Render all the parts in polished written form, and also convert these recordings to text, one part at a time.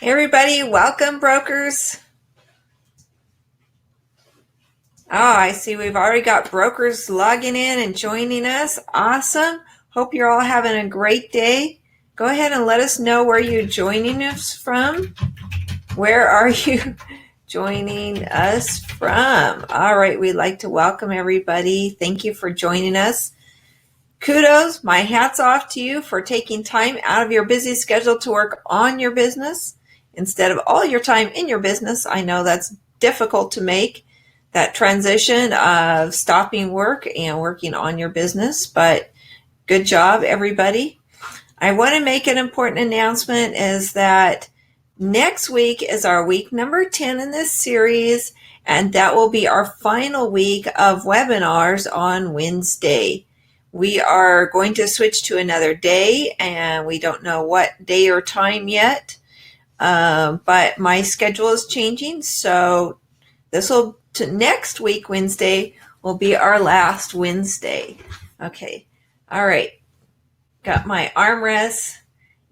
Hey everybody, welcome brokers. Oh, I see we've already got brokers logging in and joining us. Awesome. Hope you're all having a great day. Go ahead and let us know where you're joining us from. Where are you joining us from? All right, we'd like to welcome everybody. Thank you for joining us. Kudos, my hat's off to you for taking time out of your busy schedule to work on your business instead of all your time in your business. I know that's difficult to make, that transition of stopping work and working on your business, but good job, everybody. I want to make an important announcement is that next week is our week number 10 in this series, and that will be our final week of webinars on Wednesday. We are going to switch to another day, and we don't know what day or time yet, but my schedule is changing, so next week, Wednesday, will be our last Wednesday. Okay, all right, got my armrests.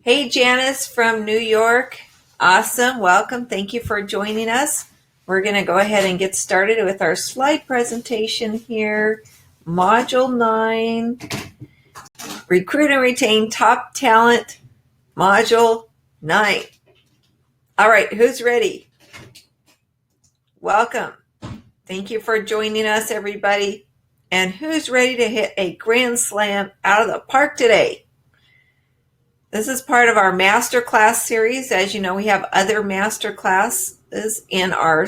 Hey, Janice from New York. Awesome, welcome, thank you for joining us. We're going to go ahead and get started with our slide presentation here. Module 9, Recruit and Retain Top Talent, Module 9. All right, who's ready? Welcome. Thank you for joining us, everybody. And who's ready to hit a grand slam out of the park today? This is part of our masterclass series. As you know, we have other masterclasses in our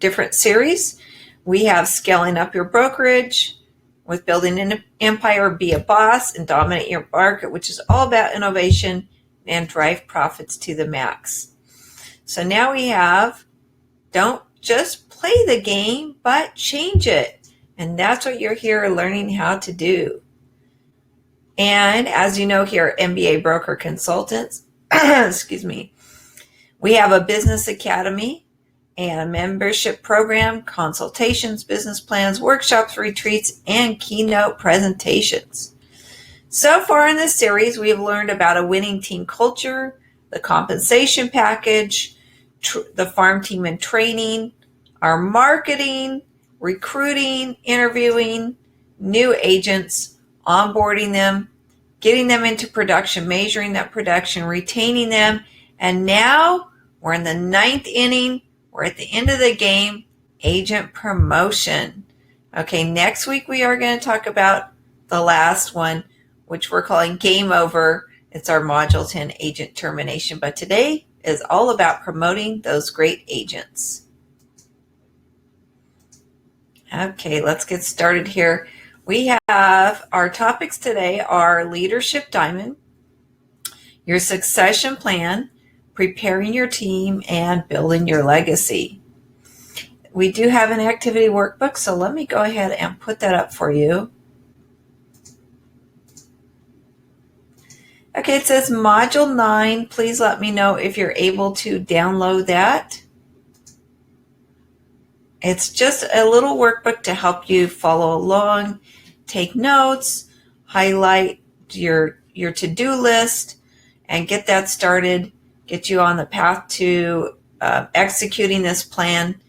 different series. We have Scaling Up Your Brokerage, with Building an Empire, Be a Boss, and Dominate Your Market, which is all about innovation and drive profits to the max. So now we have, don't just play the game, but change it. And that's what you're here learning how to do. And as you know here at MBA Broker Consultants, excuse me, we have a business academy and a membership program, consultations, business plans, workshops, retreats, and keynote presentations. So far in this series, we've learned about a winning team culture, the compensation package, the farm team and training, our marketing, recruiting, interviewing new agents, onboarding them, getting them into production, measuring that production, retaining them, and now we're in the 9th inning. We're at the end of the game, agent promotion. Okay, next week we are going to talk about the last one, which we're calling Game Over. It's our Module 10 agent termination, but today is all about promoting those great agents. Okay, let's get started here. We have our topics today are Leadership Diamond, your succession plan, preparing your team, and building your legacy. We do have an activity workbook, so let me go ahead and put that up for you. Okay, it says Module 9. Please let me know if you're able to download that. It's just a little workbook to help you follow along, take notes, highlight your to-do list, and get that started, get you on the path to executing this plan.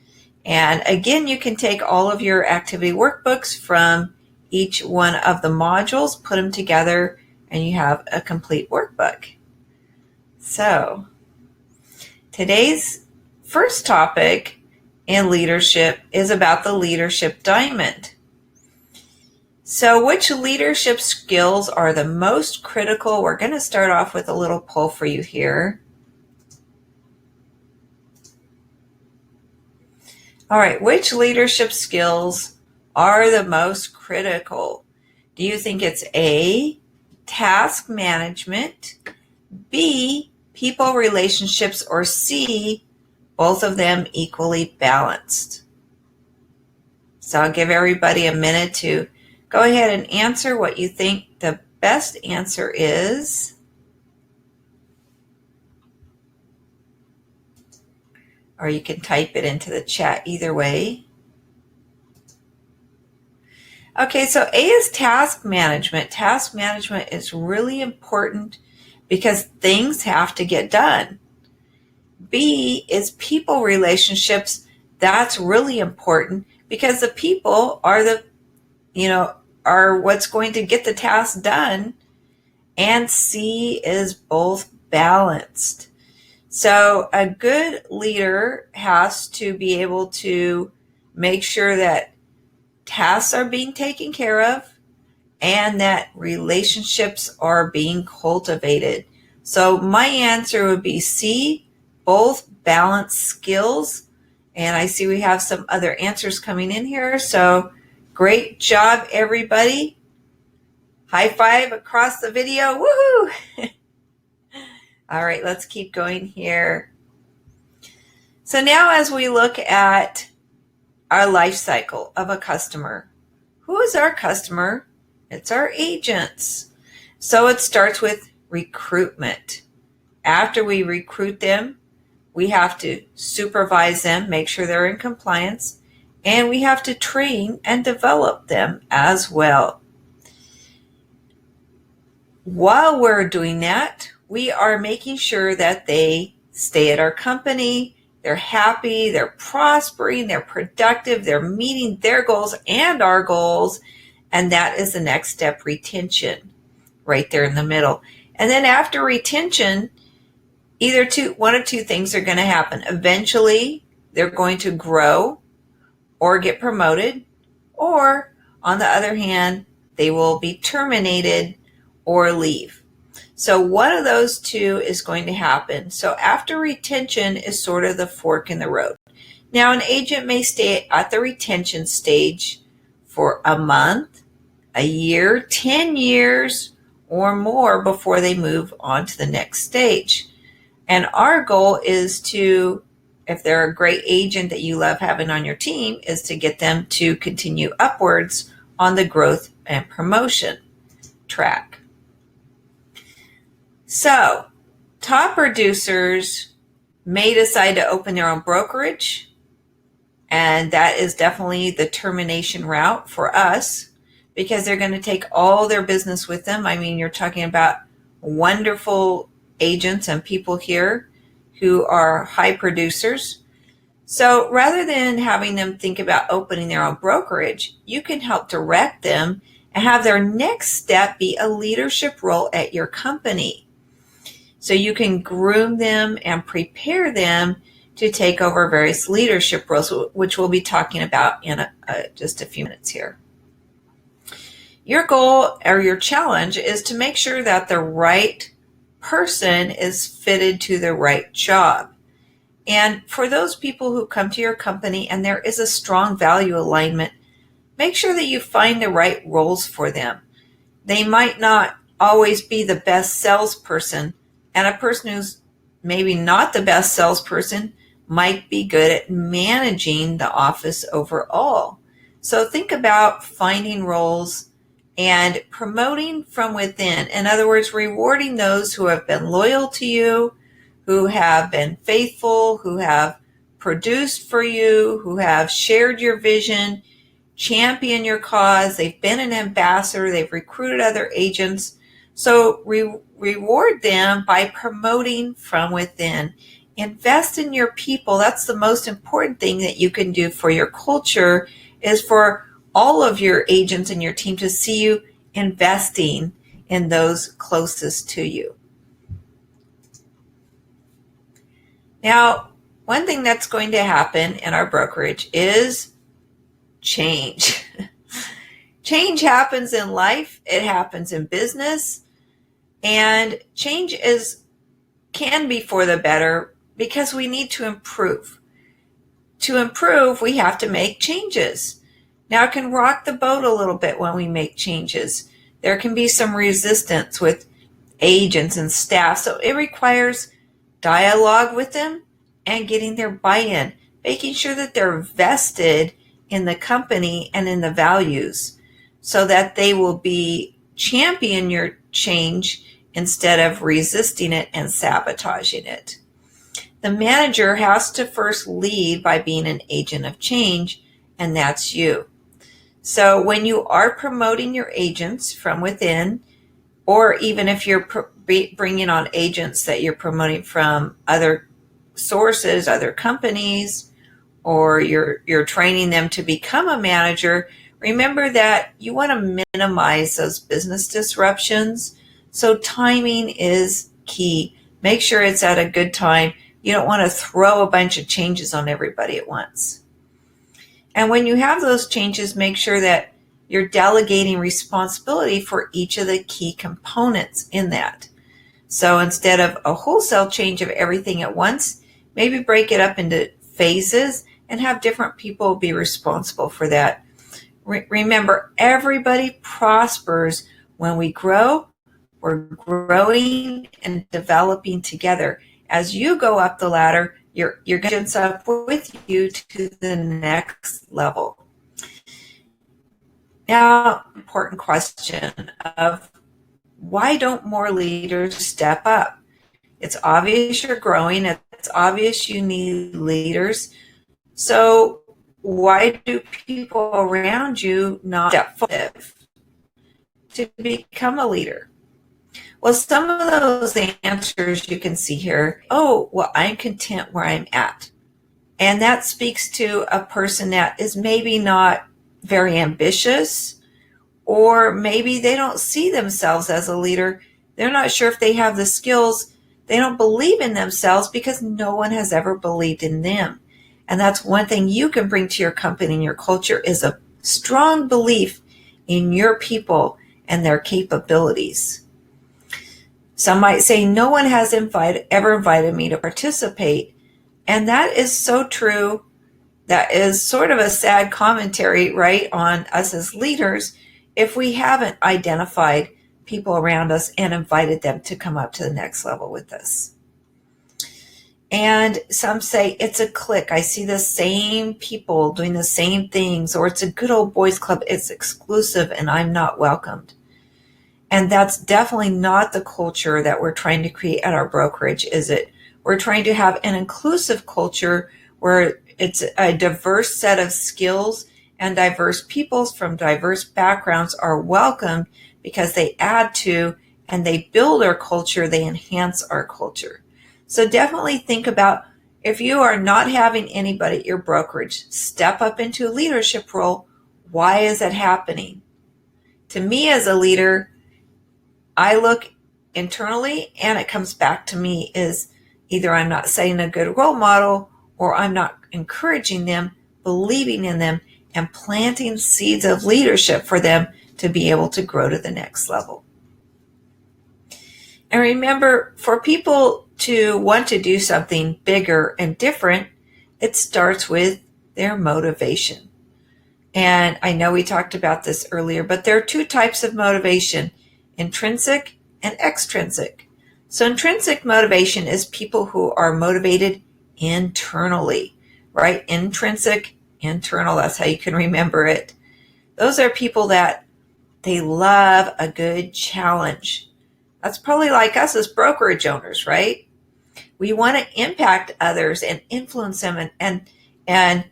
And again, you can take all of your activity workbooks from each one of the modules, put them together, and you have a complete workbook. So today's first topic in leadership is about the leadership diamond. So which leadership skills are the most critical? We're going to start off with a little poll for you here. All right, which leadership skills are the most critical? Do you think it's A, task management, B, people relationships, or C, both of them equally balanced? So I'll give everybody a minute to go ahead and answer what you think the best answer is. Or you can type it into the chat either way. Okay, so A is task management. Task management is really important because things have to get done. B is people relationships. That's really important because the people are are what's going to get the task done. And C is both balanced. So a good leader has to be able to make sure that tasks are being taken care of and that relationships are being cultivated. So my answer would be C, both balanced skills. And I see we have some other answers coming in here. So great job, everybody. High five across the video. Woohoo! All right, let's keep going here. So now as we look at our life cycle of a customer, who is our customer? It's our agents. So it starts with recruitment. After we recruit them, we have to supervise them, make sure they're in compliance, and we have to train and develop them as well. While we're doing that, we are making sure that they stay at our company, they're happy, they're prospering, they're productive, they're meeting their goals and our goals, and that is the next step, retention, right there in the middle. And then after retention, either one of two things are going to happen. Eventually, they're going to grow or get promoted, or on the other hand, they will be terminated or leave. So one of those two is going to happen. So after retention is sort of the fork in the road. Now, an agent may stay at the retention stage for a month, a year, 10 years, or more before they move on to the next stage. And our goal is to, if they're a great agent that you love having on your team, is to get them to continue upwards on the growth and promotion track. So, top producers may decide to open their own brokerage, and that is definitely the termination route for us because they're going to take all their business with them. I mean, you're talking about wonderful agents and people here who are high producers. So rather than having them think about opening their own brokerage, you can help direct them and have their next step be a leadership role at your company. So you can groom them and prepare them to take over various leadership roles, which we'll be talking about in just a few minutes here. Your goal or your challenge is to make sure that the right person is fitted to the right job. And for those people who come to your company and there is a strong value alignment, make sure that you find the right roles for them. They might not always be the best salesperson, and a person who's maybe not the best salesperson might be good at managing the office overall. So think about finding roles and promoting from within. In other words, rewarding those who have been loyal to you, who have been faithful, who have produced for you, who have shared your vision, championed your cause. They've been an ambassador. They've recruited other agents. So reward them by promoting from within. Invest in your people. That's the most important thing that you can do for your culture, is for all of your agents and your team to see you investing in those closest to you. Now, one thing that's going to happen in our brokerage is change. Change happens in life. It happens in business. And change can be for the better because we need to improve. To improve, we have to make changes. Now, it can rock the boat a little bit when we make changes. There can be some resistance with agents and staff, so it requires dialogue with them and getting their buy-in, making sure that they're vested in the company and in the values so that they will be champion your change instead of resisting it and sabotaging it. The manager has to first lead by being an agent of change, and that's you. So when you are promoting your agents from within, or even if you're bringing on agents that you're promoting from other sources, other companies, or you're training them to become a manager, remember that you want to minimize those business disruptions. So timing is key. Make sure it's at a good time. You don't want to throw a bunch of changes on everybody at once. And when you have those changes, make sure that you're delegating responsibility for each of the key components in that. So instead of a wholesale change of everything at once, maybe break it up into phases and have different people be responsible for that. Remember, everybody prospers when we grow. We're growing and developing together. As you go up the ladder, you're going to up with you to the next level. Now, important question of why don't more leaders step up? It's obvious you're growing. It's obvious you need leaders. So why do people around you not step forward to become a leader? Well, some of those answers you can see here. Oh, well, I'm content where I'm at. And that speaks to a person that is maybe not very ambitious, or maybe they don't see themselves as a leader. They're not sure if they have the skills. They don't believe in themselves because no one has ever believed in them. And that's one thing you can bring to your company and your culture is a strong belief in your people and their capabilities. Some might say, no one has ever invited me to participate. And that is so true. That is sort of a sad commentary, right, on us as leaders if we haven't identified people around us and invited them to come up to the next level with us. And some say it's a clique. I see the same people doing the same things, or it's a good old boys club. It's exclusive and I'm not welcomed. And that's definitely not the culture that we're trying to create at our brokerage, is it? We're trying to have an inclusive culture where it's a diverse set of skills and diverse peoples from diverse backgrounds are welcomed because they add to and they build our culture, they enhance our culture. So definitely think about if you are not having anybody at your brokerage step up into a leadership role, why is that happening? To me as a leader, I look internally and it comes back to me is either I'm not setting a good role model or I'm not encouraging them, believing in them, and planting seeds of leadership for them to be able to grow to the next level. And remember, for people to want to do something bigger and different, it starts with their motivation. And I know we talked about this earlier, but there are two types of motivation, intrinsic and extrinsic. So intrinsic motivation is people who are motivated internally, right? Intrinsic, internal, that's how you can remember it. Those are people that they love a good challenge. That's probably like us as brokerage owners, right? We want to impact others and influence them and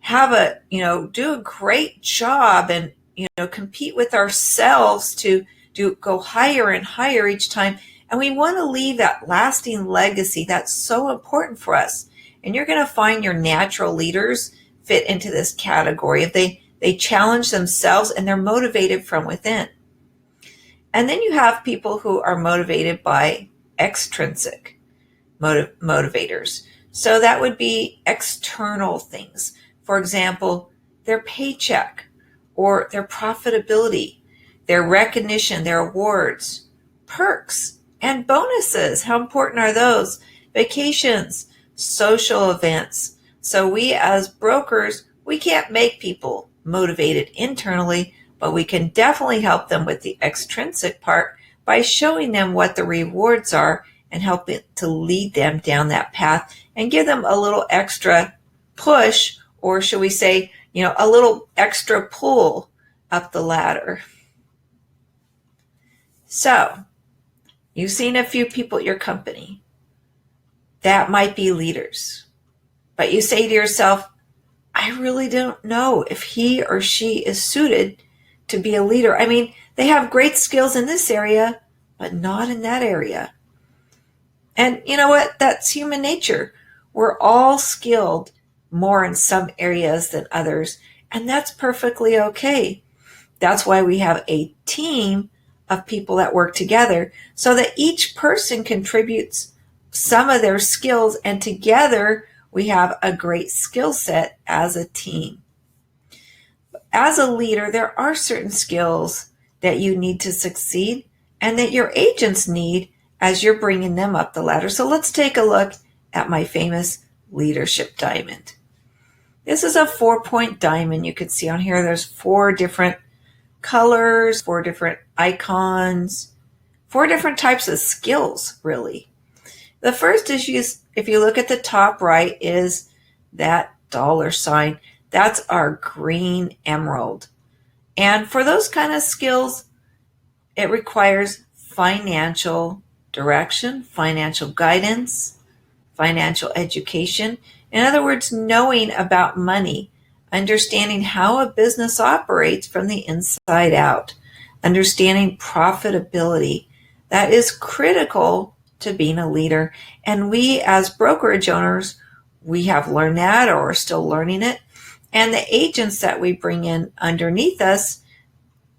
have do a great job and, compete with ourselves to go higher and higher each time. And we want to leave that lasting legacy that's so important for us. And you're going to find your natural leaders fit into this category if they challenge themselves and they're motivated from within. And then you have people who are motivated by extrinsic motivators. So that would be external things. For example, their paycheck or their profitability, their recognition, their awards, perks, and bonuses. How important are those? Vacations, social events. So we as brokers, we can't make people motivated internally, but we can definitely help them with the extrinsic part by showing them what the rewards are and helping to lead them down that path and give them a little extra push, or should we say, a little extra pull up the ladder. So you've seen a few people at your company that might be leaders, but you say to yourself, I really don't know if he or she is suited to be a leader. I mean, they have great skills in this area, but not in that area. And you know what? That's human nature. We're all skilled more in some areas than others, and that's perfectly okay. That's why we have a team of people that work together so that each person contributes some of their skills, and together we have a great skill set as a team. As a leader, there are certain skills that you need to succeed and that your agents need as you're bringing them up the ladder. So let's take a look at my famous leadership diamond. This is a 4-point diamond. You can see on here there's 4 different colors, 4 different icons, 4 different types of skills, really. The first is, if you look at the top right, is that $sign. That's our green emerald. And for those kind of skills, it requires financial direction, financial guidance, financial education. In other words, knowing about money, understanding how a business operates from the inside out, understanding profitability. That is critical to being a leader. And we as brokerage owners, we have learned that or are still learning it. And the agents that we bring in underneath us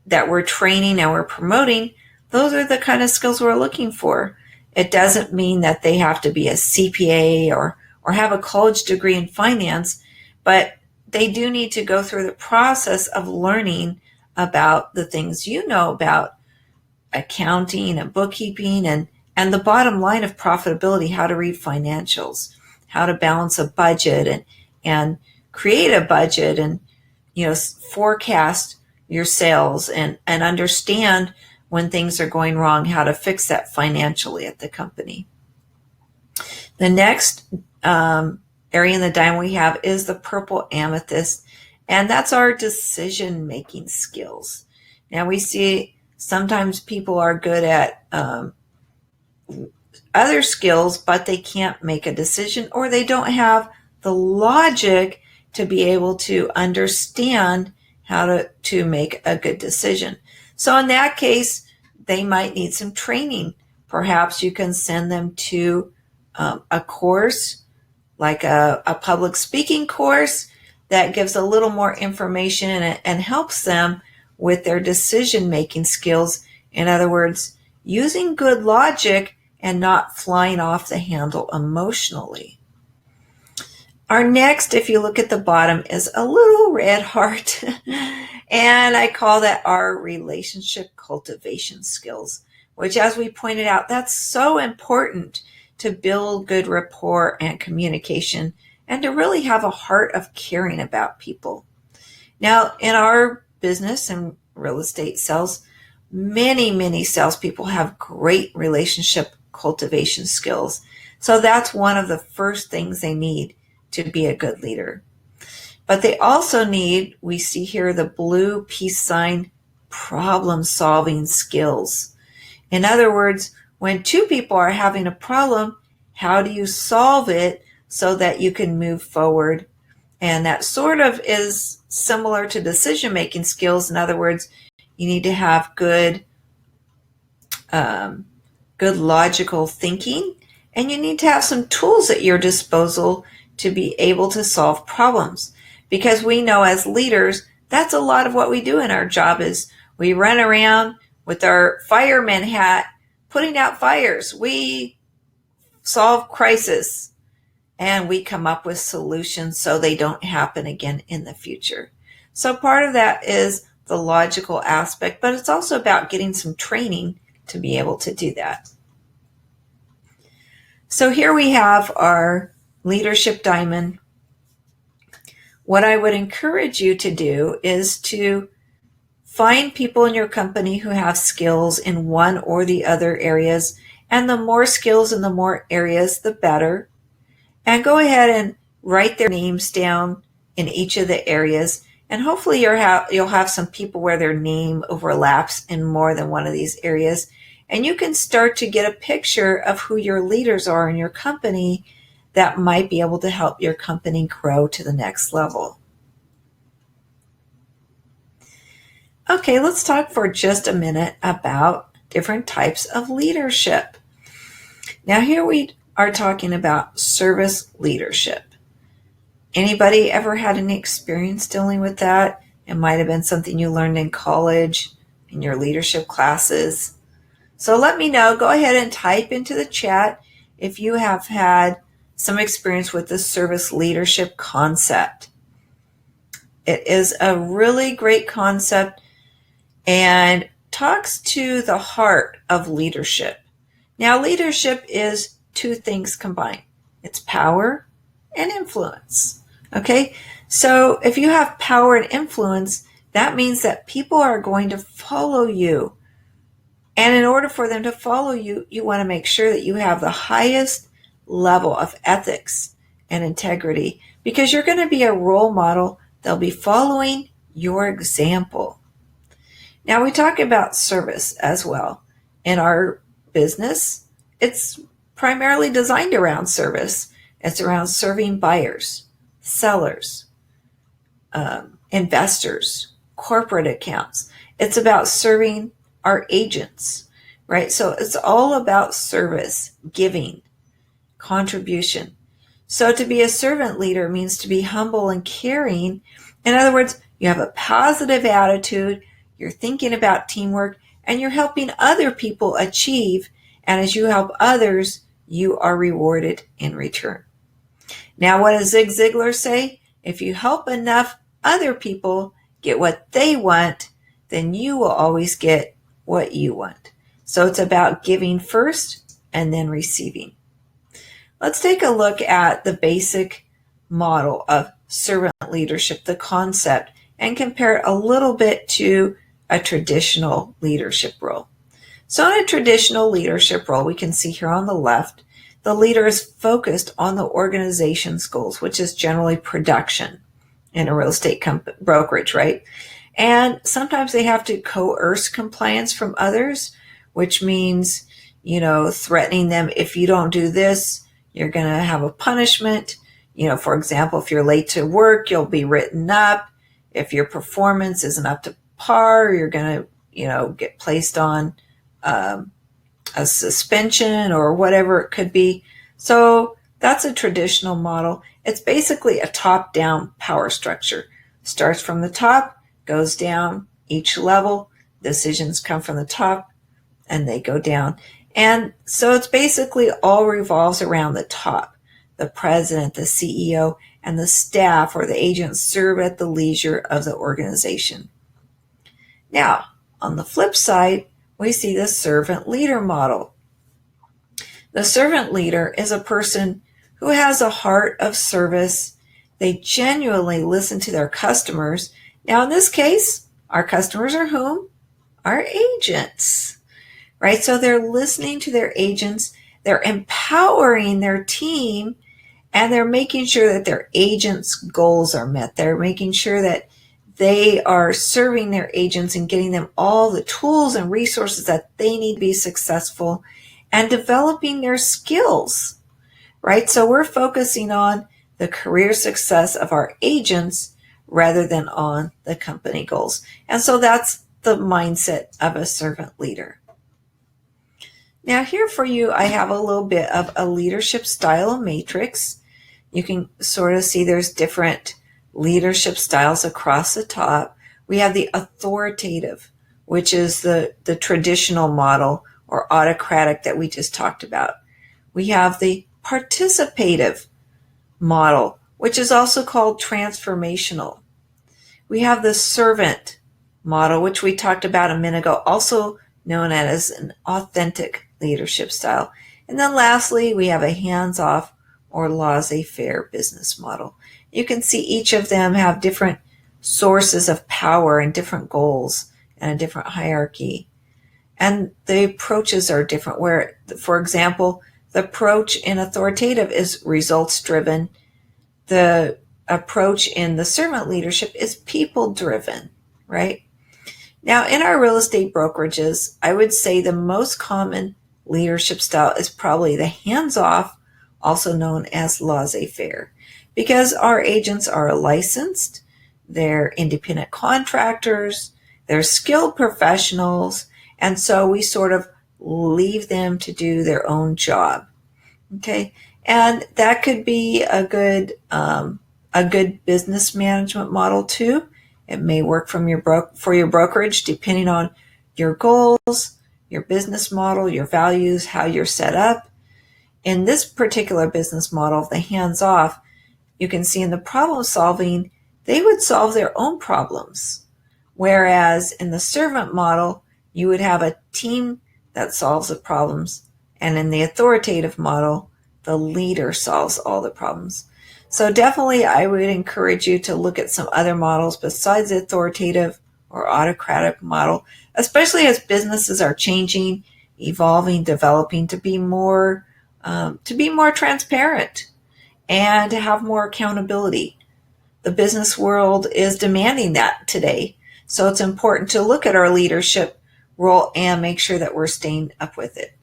that we're training and we're promoting, those are the kind of skills we're looking for. It doesn't mean that they have to be a CPA or have a college degree in finance, but they do need to go through the process of learning about the things you know about accounting and bookkeeping and the bottom line of profitability, how to read financials, how to balance a budget and create a budget and forecast your sales and understand when things are going wrong, how to fix that financially at the company. The next area in the diamond we have is the purple amethyst, and that's our decision-making skills. Now we see sometimes people are good at other skills, but they can't make a decision or they don't have the logic to be able to understand how to make a good decision. So in that case, they might need some training. Perhaps you can send them to a course, like a public speaking course that gives a little more information and helps them with their decision-making skills. In other words, using good logic and not flying off the handle emotionally. Our next, if you look at the bottom, is a little red heart. And I call that our relationship cultivation skills, which, as we pointed out, that's so important to build good rapport and communication and to really have a heart of caring about people. Now, in our business and real estate sales, many salespeople have great relationship cultivation skills. So that's one of the first things they need to be a good leader. But they also need, we see here the blue peace sign, problem-solving skills. In other words, when 2 people are having a problem, how do you solve it so that you can move forward? And that sort of is similar to decision-making skills. In other words, you need to have good logical thinking, and you need to have some tools at your disposal to be able to solve problems. Because we know as leaders, that's a lot of what we do in our job is we run around with our fireman hat, putting out fires. We solve crises and we come up with solutions so they don't happen again in the future. So part of that is the logical aspect, but it's also about getting some training to be able to do that. So here we have our leadership diamond. What I would encourage you to do is to find people in your company who have skills in one or the other areas, and the more skills in the more areas, the better. And go ahead and write their names down in each of the areas, and hopefully you'll have some people where their name overlaps in more than one of these areas, and you can start to get a picture of who your leaders are in your company that might be able to help your company grow to the next level. Okay, let's talk for just a minute about different types of leadership. Now here we are talking about service leadership. Anybody ever had any experience dealing with that? It might have been something you learned in college, in your leadership classes. So let me know. Go ahead and type into the chat if you have had some experience with the service leadership concept. It is a really great concept and talks to the heart of leadership. Now, leadership is two things combined. It's power and influence. Okay, so if you have power and influence, that means that people are going to follow you. And in order for them to follow you, you want to make sure that you have the highest level of ethics and integrity, because you're going to be a role model. They'll be following your example. Now, we talk about service as well. In our business, it's primarily designed around service. It's around serving buyers, sellers, investors, corporate accounts. It's about serving our agents, right? So it's all about service, giving, contribution. So to be a servant leader means to be humble and caring. In other words, you have a positive attitude, you're thinking about teamwork, and you're helping other people achieve. And as you help others, you are rewarded in return. Now, what does Zig Ziglar say? If you help enough other people get what they want, then you will always get what you want. So it's about giving first and then receiving. Let's take a look at the basic model of servant leadership, the concept, and compare it a little bit to a traditional leadership role. So in a traditional leadership role, we can see here on the left, the leader is focused on the organization's goals, which is generally production in a real estate brokerage, right? And sometimes they have to coerce compliance from others, which means, threatening them. If you don't do this, you're going to have a punishment. For example, if you're late to work, you'll be written up. If your performance isn't up to par, you're going to, get placed on a suspension or whatever it could be. So that's a traditional model. It's basically a top-down power structure. Starts from the top, goes down each level. Decisions come from the top and they go down. And so it's basically all revolves around the top. The president, the CEO, and the staff or the agents serve at the leisure of the organization. Now, on the flip side, we see the servant leader model. The servant leader is a person who has a heart of service. They genuinely listen to their customers. Now, in this case, our customers are whom? Our agents, right? So they're listening to their agents. They're empowering their team, and they're making sure that their agents' goals are met. They're making sure that they are serving their agents and getting them all the tools and resources that they need to be successful and developing their skills, right? So we're focusing on the career success of our agents rather than on the company goals. And so that's the mindset of a servant leader. Now here for you, I have a little bit of a leadership style matrix. You can sort of see there's different leadership styles across the top. We have the authoritative, which is the traditional model or autocratic that we just talked about. We have the participative model, which is also called transformational. We have the servant model, which we talked about a minute ago, also known as an authentic leadership style. And then lastly, we have a hands-off or laissez-faire business model. You can see each of them have different sources of power and different goals and a different hierarchy. And the approaches are different, where, for example, the approach in authoritative is results-driven. The approach in the servant leadership is people-driven, right? Now, in our real estate brokerages, I would say the most common leadership style is probably the hands-off, also known as laissez-faire, because our agents are licensed, they're independent contractors, they're skilled professionals, and so we sort of leave them to do their own job. Okay, and that could be a good business management model too. It may work for your brokerage, depending on your goals, your business model, your values, how you're set up. In this particular business model, the hands off, you can see in the problem solving, they would solve their own problems. Whereas in the servant model, you would have a team that solves the problems. And in the authoritative model, the leader solves all the problems. So definitely I would encourage you to look at some other models besides the authoritative or autocratic model, especially as businesses are changing, evolving, developing to be more transparent and to have more accountability. The business world is demanding that today. So it's important to look at our leadership role and make sure that we're staying up with it.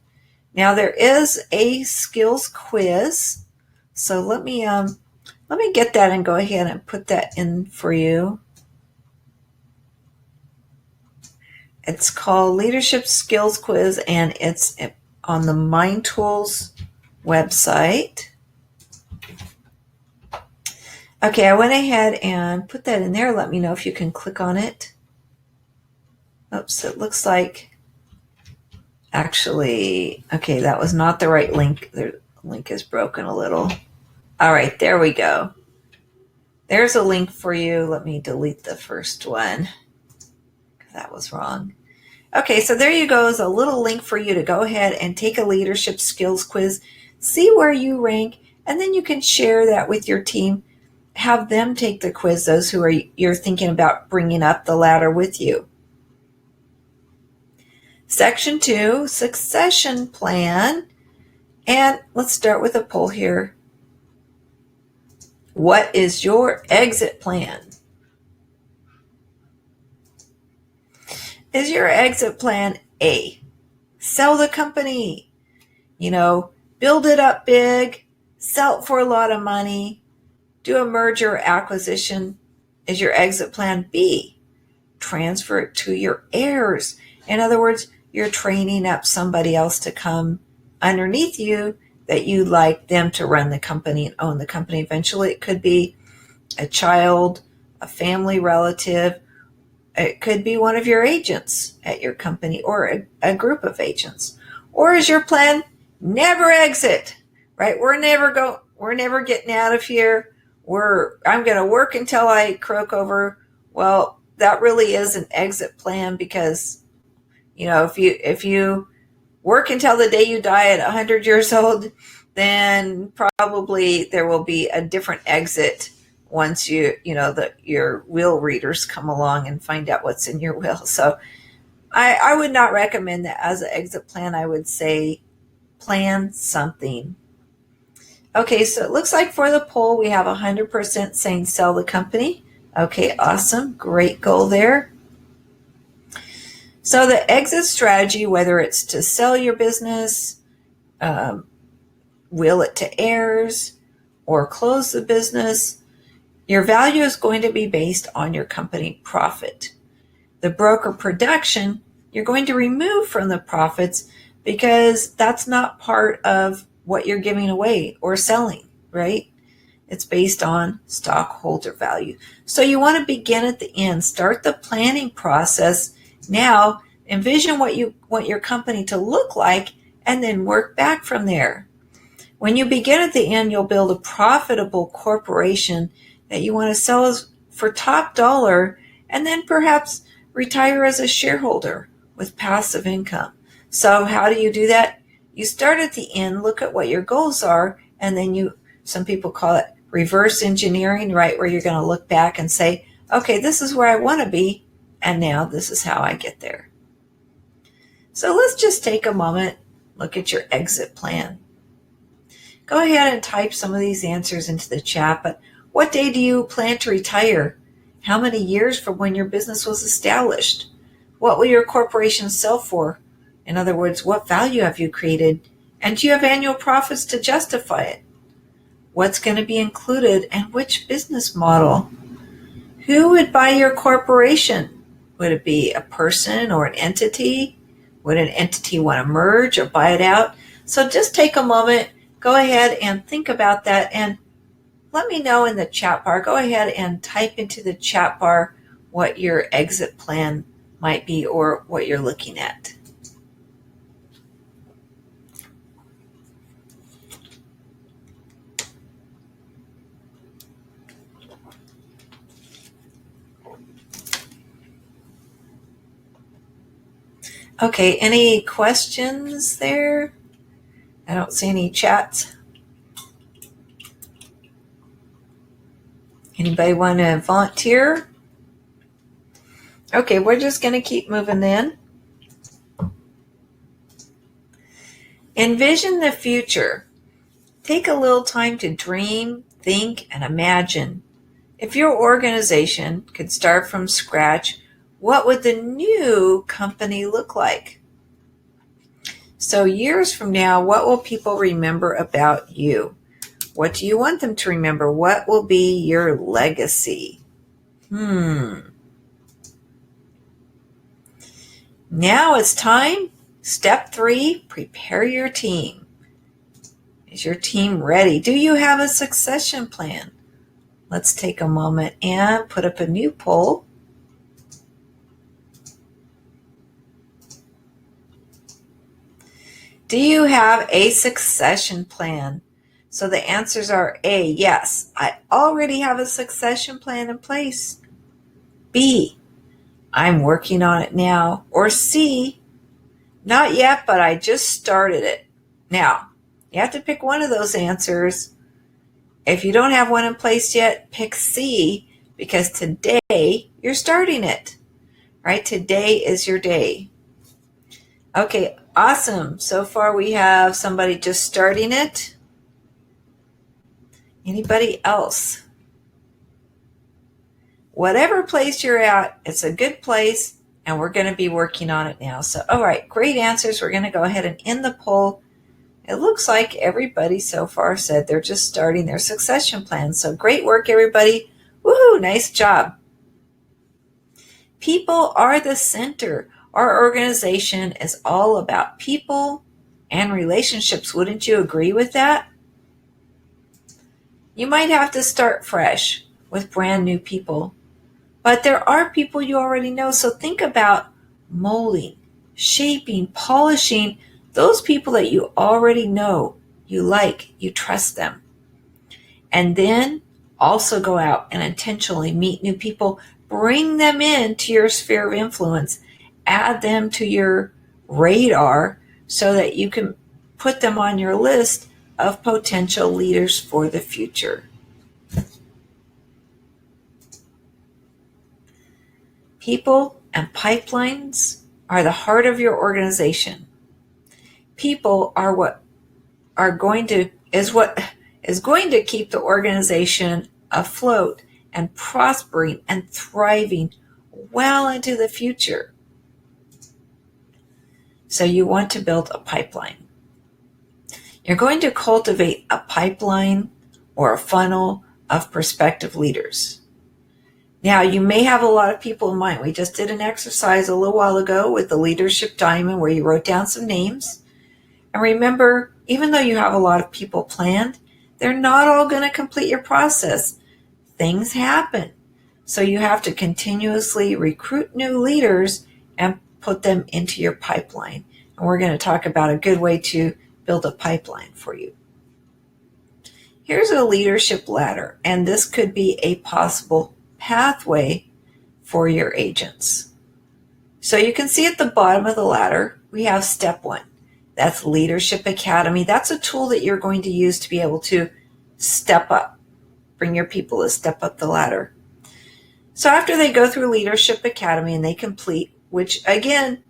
Now there is a skills quiz. So let me get that and go ahead and put that in for you. It's called Leadership Skills Quiz, and it's on the Mind Tools website. Okay, I went ahead and put that in there. Let me know if you can click on it. Oops, it looks like, actually, okay, that was not the right link. The link is broken a little. All right, there we go. There's a link for you. Let me delete the first one because that was wrong. Okay, so there you go is a little link for you to go ahead and take a leadership skills quiz, see where you rank, and then you can share that with your team. Have them take the quiz, those who you're thinking about bringing up the ladder with you. Section 2, succession plan. And let's start with a poll here. What is your exit plan? Is your exit plan A, sell the company, build it up big, sell it for a lot of money, do a merger or acquisition? Is your exit plan B, transfer it to your heirs? In other words, you're training up somebody else to come underneath you that you'd like them to run the company and own the company. Eventually, it could be a child, a family relative. It could be one of your agents at your company or a group of agents. Or is your plan never exit, right? We're never getting out of here. I'm going to work until I croak over. Well, that really is an exit plan because, if you work until the day you die at 100 years old, then probably there will be a different exit once your will readers come along and find out what's in your will. So I would not recommend that as an exit plan. I would say plan something. Okay, so it looks like for the poll, we have 100% saying sell the company. Okay, awesome. Great goal there. So the exit strategy, whether it's to sell your business, will it to heirs, or close the business, your value is going to be based on your company profit. The broker production, you're going to remove from the profits because that's not part of what you're giving away or selling, right? It's based on stockholder value. So you want to begin at the end, start the planning process. Now, envision what you want your company to look like and then work back from there. When you begin at the end, you'll build a profitable corporation that you want to sell for top dollar and then perhaps retire as a shareholder with passive income. So how do you do that? You start at the end, look at what your goals are, and then some people call it reverse engineering, right? Where you're going to look back and say, okay, this is where I want to be, and now this is how I get there. So let's just take a moment, look at your exit plan. Go ahead and type some of these answers into the chat, but what day do you plan to retire? How many years from when your business was established? What will your corporation sell for? In other words, what value have you created? And do you have annual profits to justify it? What's going to be included and which business model? Who would buy your corporation? Would it be a person or an entity? Would an entity want to merge or buy it out? So just take a moment, go ahead and think about that and let me know in the chat bar. Go ahead and type into the chat bar what your exit plan might be or what you're looking at. Okay, any questions there? I don't see any chats. Anybody want to volunteer? Okay, we're just going to keep moving then. Envision the future. Take a little time to dream, think, and imagine. If your organization could start from scratch, what would the new company look like? So years from now, what will people remember about you? What do you want them to remember? What will be your legacy? Now it's time. Step 3, prepare your team. Is your team ready? Do you have a succession plan? Let's take a moment and put up a new poll. Do you have a succession plan? So the answers are A, yes, I already have a succession plan in place. B, I'm working on it now. Or C, not yet, but I just started it. Now, you have to pick one of those answers. If you don't have one in place yet, pick C, because today you're starting it, right? Today is your day. Okay, awesome. So far we have somebody just starting it. Anybody else? Whatever place you're at, it's a good place, and we're going to be working on it now. So, all right, great answers. We're going to go ahead and end the poll. It looks like everybody so far said they're just starting their succession plan. So great work, everybody. Woohoo, nice job. People are the center. Our organization is all about people and relationships. Wouldn't you agree with that? You might have to start fresh with brand new people, but there are people you already know. So think about molding, shaping, polishing those people that you already know, you like, you trust them. And then also go out and intentionally meet new people, bring them into your sphere of influence, add them to your radar so that you can put them on your list of potential leaders for the future. People and pipelines are the heart of your organization. People are what is going to keep the organization afloat and prospering and thriving well into the future. So you want to build a pipeline. You're going to cultivate a pipeline or a funnel of prospective leaders. Now, you may have a lot of people in mind. We just did an exercise a little while ago with the Leadership Diamond where you wrote down some names. And remember, even though you have a lot of people planned, they're not all going to complete your process. Things happen. So you have to continuously recruit new leaders and put them into your pipeline. And we're going to talk about a good way to build a pipeline for you. Here's a leadership ladder, and this could be a possible pathway for your agents. So you can see at the bottom of the ladder, we have step 1. That's Leadership Academy. That's a tool that you're going to use to be able to step up, bring your people to step up the ladder. So after they go through Leadership Academy and they complete, which again,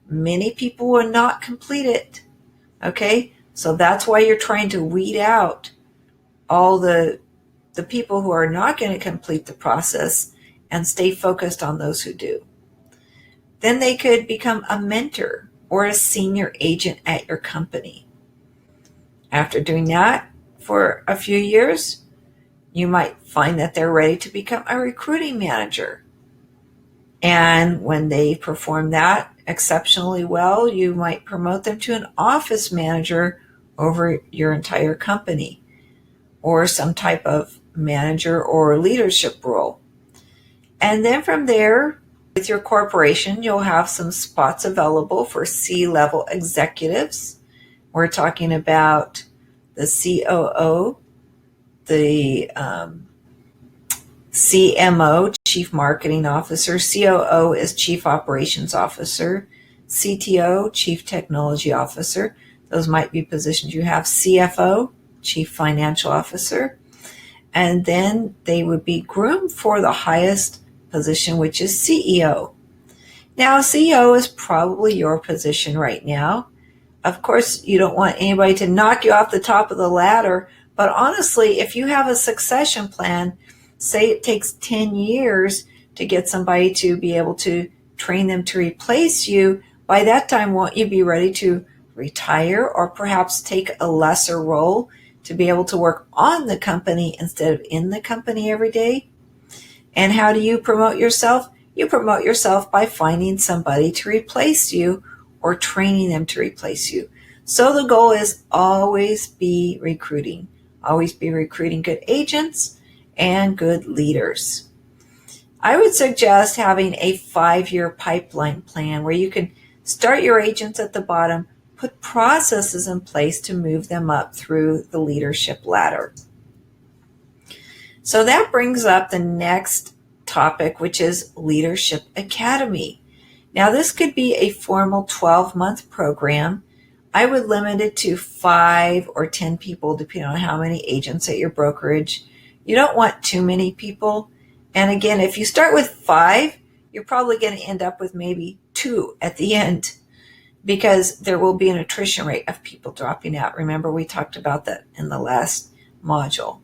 many people will not complete it. Okay, so that's why you're trying to weed out all the people who are not going to complete the process and stay focused on those who do. Then they could become a mentor or a senior agent at your company. After doing that for a few years, you might find that they're ready to become a recruiting manager. And when they perform that exceptionally well, you might promote them to an office manager over your entire company, or some type of manager or leadership role. And then from there, with your corporation, you'll have some spots available for C-level executives. We're talking about the COO, the CMO, Chief Marketing Officer. COO is Chief Operations Officer. CTO, Chief Technology Officer. Those might be positions you have. CFO, Chief Financial Officer. And then they would be groomed for the highest position, which is CEO. Now, CEO is probably your position right now. Of course, you don't want anybody to knock you off the top of the ladder, but honestly, if you have a succession plan, say it takes 10 years to get somebody to be able to train them to replace you, by that time, won't you be ready to retire or perhaps take a lesser role to be able to work on the company instead of in the company every day? And how do you promote yourself? You promote yourself by finding somebody to replace you or training them to replace you. So the goal is always be recruiting. Always be recruiting good agents and good leaders. I would suggest having a 5-year pipeline plan where you can start your agents at the bottom, put processes in place to move them up through the leadership ladder. So that brings up the next topic, which is Leadership Academy. Now, this could be a formal 12-month program. I would limit it to 5 or 10 people, depending on how many agents at your brokerage. You don't want too many people. And again, if you start with 5, you're probably going to end up with maybe 2 at the end, because there will be an attrition rate of people dropping out. Remember, we talked about that in the last module.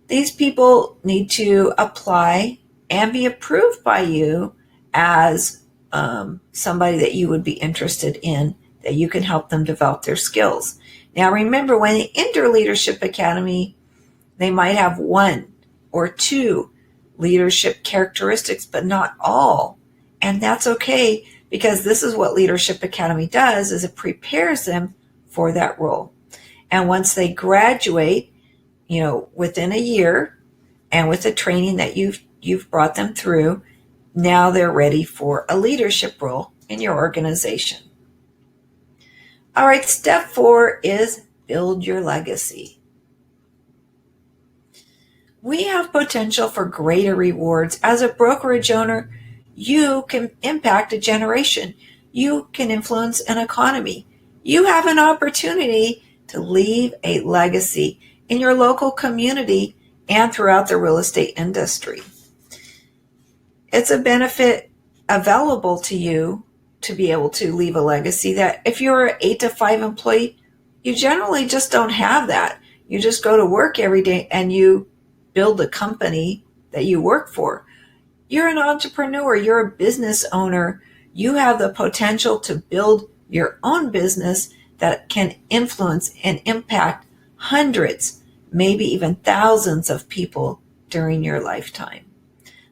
These people need to apply and be approved by you as somebody that you would be interested in, that you can help them develop their skills. Now, remember, when they enter Leadership Academy, they might have 1 or 2 leadership characteristics, but not all. And that's okay, because this is what Leadership Academy does, is it prepares them for that role. And once they graduate, within a year, and with the training that you've brought them through, now they're ready for a leadership role in your organization. All right, step 4 is build your legacy. We have potential for greater rewards. As a brokerage owner, you can impact a generation. You can influence an economy. You have an opportunity to leave a legacy in your local community and throughout the real estate industry. It's a benefit available to you to be able to leave a legacy that if you're an 8 to 5 employee, you generally just don't have that. You just go to work every day and you build the company that you work for. You're an entrepreneur, you're a business owner. You have the potential to build your own business that can influence and impact hundreds, maybe even thousands of people during your lifetime.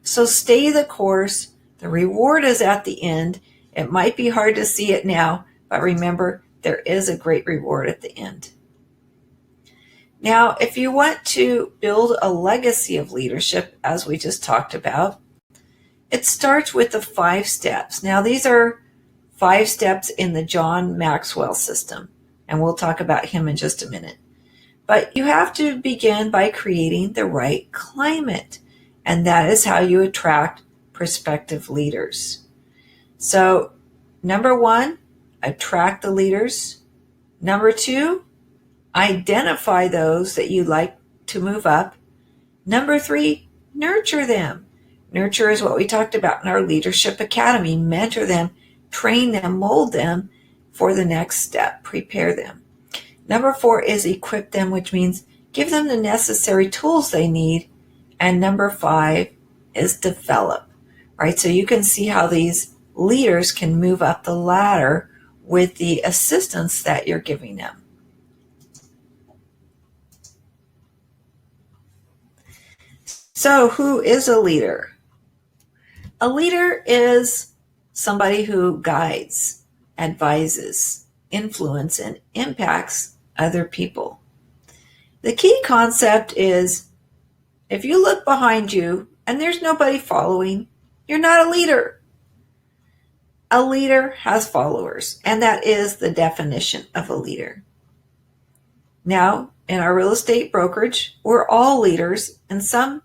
So stay the course. The reward is at the end. It might be hard to see it now, but remember, there is a great reward at the end. Now, if you want to build a legacy of leadership, as we just talked about, it starts with the 5 steps. Now, these are 5 steps in the John Maxwell system, and we'll talk about him in just a minute. But you have to begin by creating the right climate, and that is how you attract prospective leaders. So, number 1, attract the leaders. Number 2, identify those that you'd like to move up. Number 3, nurture them. Nurture is what we talked about in our Leadership Academy. Mentor them, train them, mold them for the next step, prepare them. Number 4 is equip them, which means give them the necessary tools they need. And number 5 is develop, right? So you can see how these leaders can move up the ladder with the assistance that you're giving them. So who is a leader? A leader is somebody who guides, advises, influences, and impacts other people. The key concept is if you look behind you and there's nobody following, you're not a leader. A leader has followers, and that is the definition of a leader. Now, in our real estate brokerage, we're all leaders in some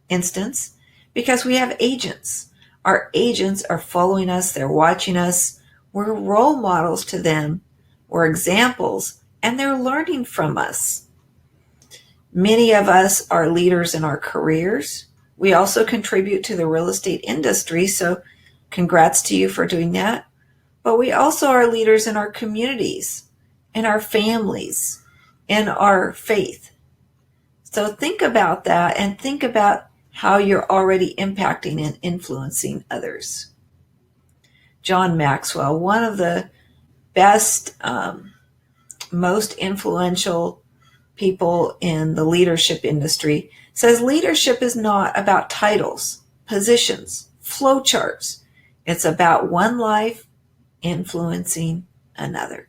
instance because we have agents. Our agents are following us, they're watching us, we're role models to them, we're examples, and they're learning from us. Many of us are leaders in our careers. We also contribute to the real estate industry, so congrats to you for doing that. But we also are leaders in our communities, in our families, in our faith. So think about that and think about how you're already impacting and influencing others. John Maxwell, one of the best, most influential people in the leadership industry, says leadership is not about titles, positions, flowcharts. It's about one life influencing another.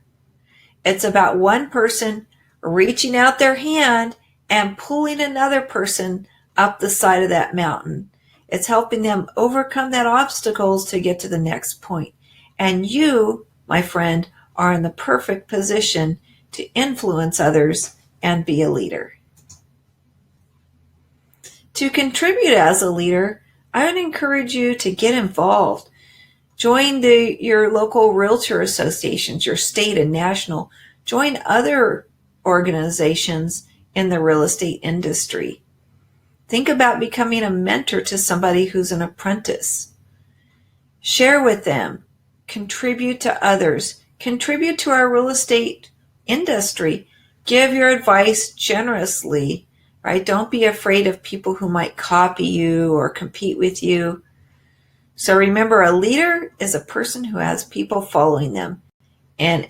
It's about one person reaching out their hand and pulling another person up the side of that mountain. It's helping them overcome that obstacles to get to the next point. And you, my friend, are in the perfect position to influence others and be a leader. To contribute as a leader, I would encourage you to get involved. Join your local realtor associations, your state and national. Join other organizations in the real estate industry. Think about becoming a mentor to somebody who's an apprentice. Share with them. Contribute to others. Contribute to our real estate industry. Give your advice generously, right? Don't be afraid of people who might copy you or compete with you. So remember, a leader is a person who has people following them. And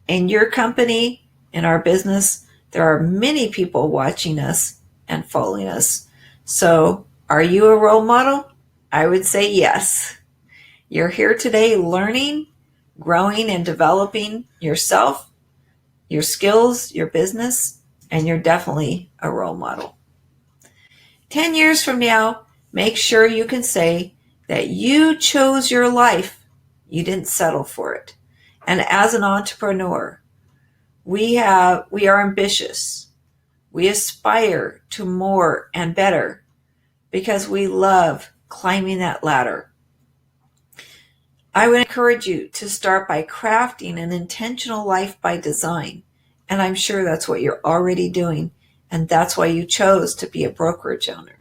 in your company, in our business, there are many people watching us and following us. So are you a role model? I would say yes. You're here today learning, growing, and developing yourself, your skills, your business, and you're definitely a role model. 10 years from now, make sure you can say that you chose your life. You didn't settle for it. And as an entrepreneur, we are ambitious. We aspire to more and better because we love climbing that ladder. I would encourage you to start by crafting an intentional life by design. And I'm sure that's what you're already doing. And that's why you chose to be a brokerage owner.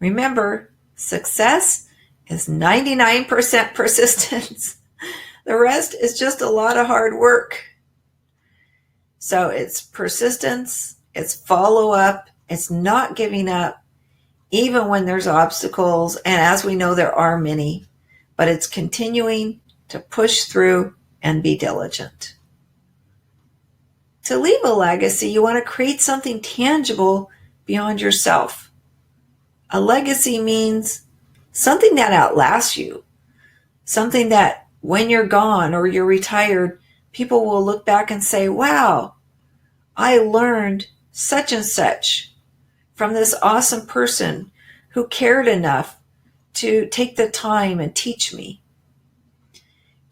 Remember, success is 99% persistence. The rest is just a lot of hard work. So it's persistence, it's follow-up, it's not giving up, even when there's obstacles, and as we know, there are many, but it's continuing to push through and be diligent. To leave a legacy, you want to create something tangible beyond yourself. A legacy means something that outlasts you, something that when you're gone or you're retired, people will look back and say, wow, I learned such and such from this awesome person who cared enough to take the time and teach me.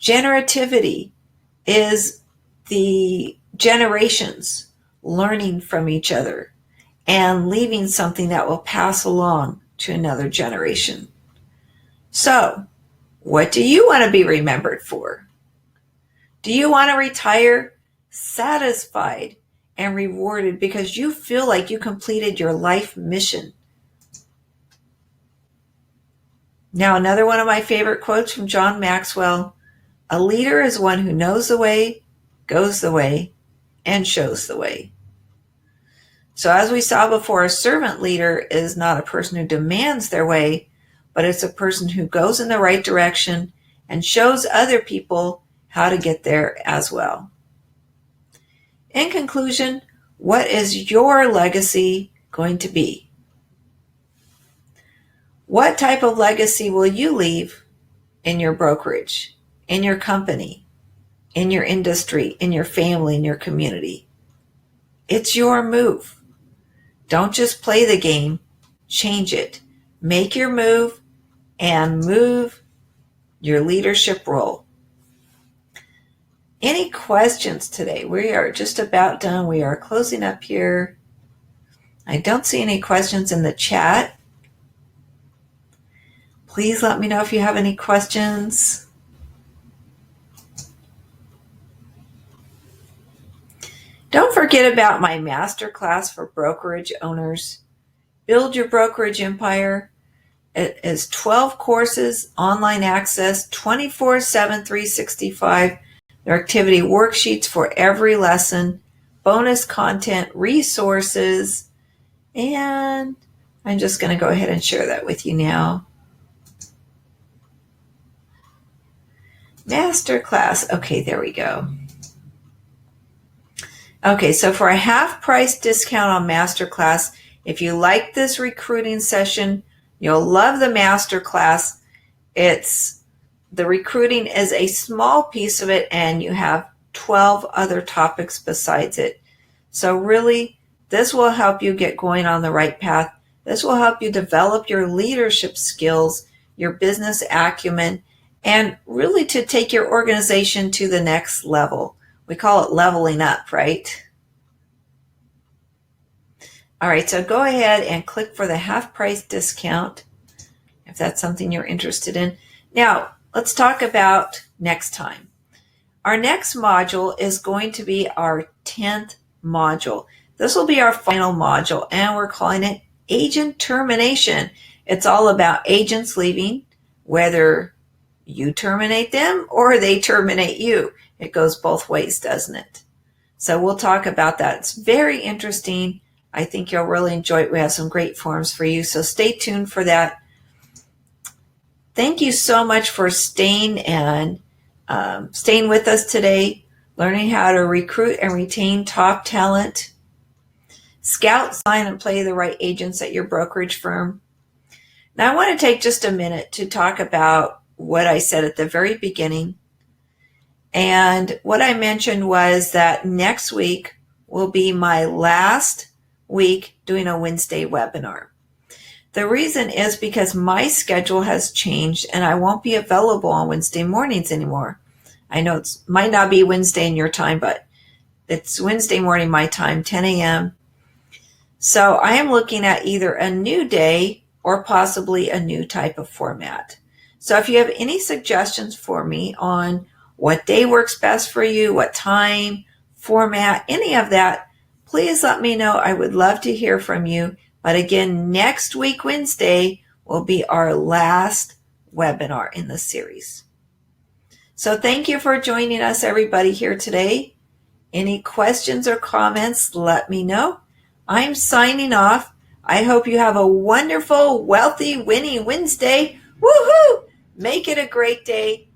Generativity is the generations learning from each other and leaving something that will pass along to another generation. So, what do you want to be remembered for? Do you want to retire satisfied and rewarded because you feel like you completed your life mission? Now, another one of my favorite quotes from John Maxwell: a leader is one who knows the way, goes the way, and shows the way. So as we saw before, a servant leader is not a person who demands their way, but it's a person who goes in the right direction and shows other people how to get there as well. In conclusion, what is your legacy going to be? What type of legacy will you leave in your brokerage, in your company, in your industry, in your family, in your community. It's your move. Don't just play the game, change it. Make your move and move your leadership role. Any questions today? We are just about done. We are closing up here. I don't see any questions in the chat. Please let me know if you have any questions. Don't forget about my masterclass for brokerage owners. Build Your Brokerage Empire. It is 12 courses, online access, 24/7, 365. There are activity worksheets for every lesson, bonus content, resources, and I'm just going to go ahead and share that with you now. Masterclass. Okay, there we go. Okay, so for a half price discount on Masterclass, if you like this recruiting session, you'll love the Masterclass. The recruiting is a small piece of it, and you have 12 other topics besides it. So really, this will help you get going on the right path. This will help you develop your leadership skills, your business acumen, and really to take your organization to the next level. We call it leveling up, right? All right, so go ahead and click for the half price discount if that's something you're interested in. Now, let's talk about next time. Our next module is going to be our 10th module. This will be our final module, and we're calling it Agent Termination. It's all about agents leaving, whether you terminate them or they terminate you. It goes both ways, doesn't it? So we'll talk about that. It's very interesting. I think you'll really enjoy it. We have some great forms for you, so stay tuned for that. Thank you so much for staying with us today, learning how to recruit and retain top talent, scout, sign, and play the right agents at your brokerage firm. Now, I want to take just a minute to talk about what I said at the very beginning. And what I mentioned was that next week will be my last week doing a Wednesday webinar. The reason is because my schedule has changed and I won't be available on Wednesday mornings anymore. I know it might not be Wednesday in your time, but it's Wednesday morning my time, 10 a.m. So I am looking at either a new day or possibly a new type of format. So if you have any suggestions for me on what day works best for you, what time, format, any of that, please let me know. I would love to hear from you. But again, next week, Wednesday, will be our last webinar in the series. So thank you for joining us, everybody, here today. Any questions or comments, let me know. I'm signing off. I hope you have a wonderful, wealthy, winning Wednesday. Woohoo! Make it a great day.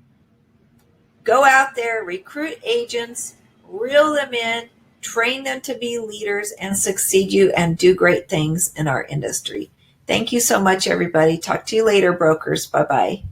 Go out there, recruit agents, reel them in, train them to be leaders and succeed you and do great things in our industry. Thank you so much, everybody. Talk to you later, brokers. Bye-bye.